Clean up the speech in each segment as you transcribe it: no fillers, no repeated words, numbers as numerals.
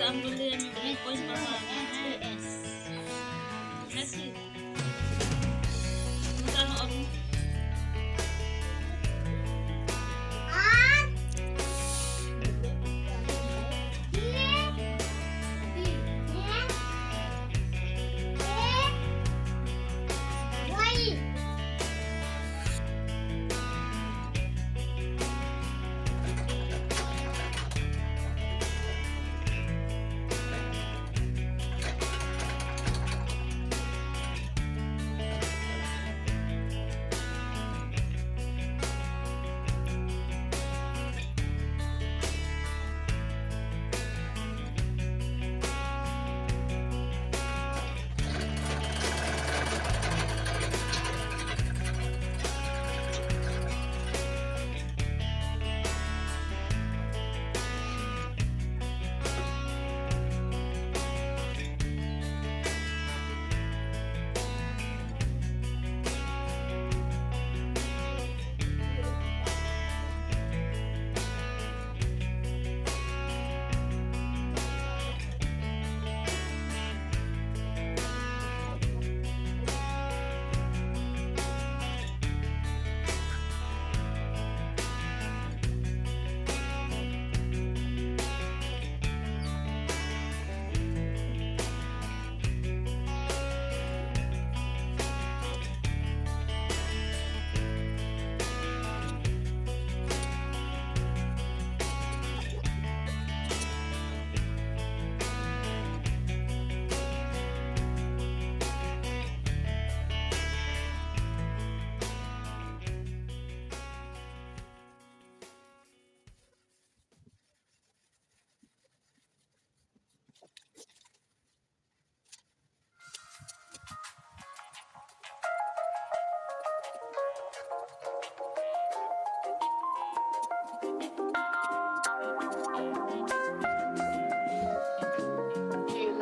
हम बोलते हैं कोई पढ़वा है ऐसी मतलब और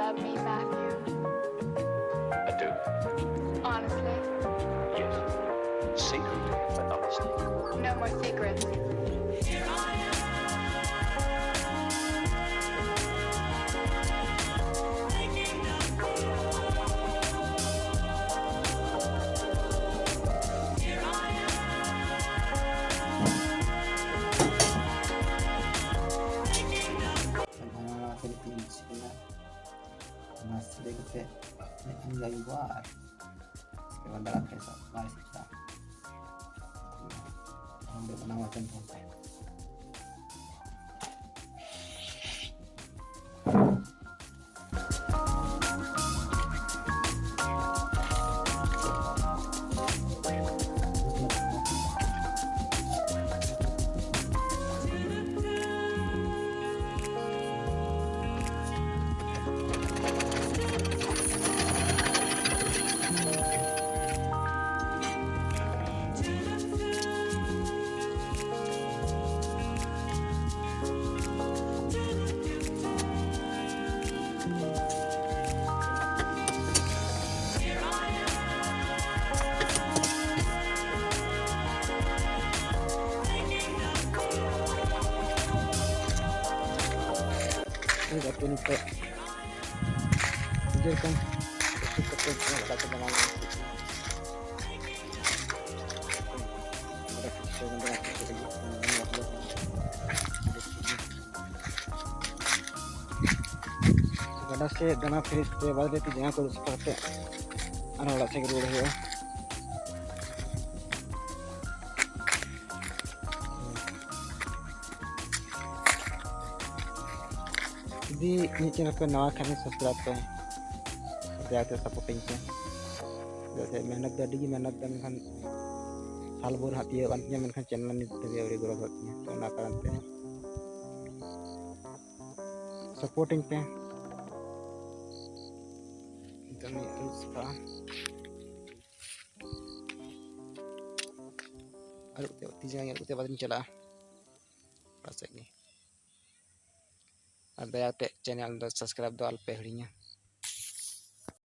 Love me, Matthew? I do. Honestly? Yes. Secretly, but honestly. No more secrets. Philippines sila mas sedikit nilai luar sekarang dalam desa masih kita ambil penawaran sampai Gapin po diyan kan suka po kata mga gana se gana फिर इसके बाद लेते जहाँ को सकते अनोला से road है यदि ये चैनल पर नवा खाने सब्सक्राइब करें तो सपोर्ट करें जैसे मेहनत दी मेहनत मेखान साल भर हाथी मेखान चैनल नित ग्रोथ होती तो कारण पे सपोर्टिंग पे बाद चला दयाते चैनल सब्सक्राइब दो अल्पे हड़िया।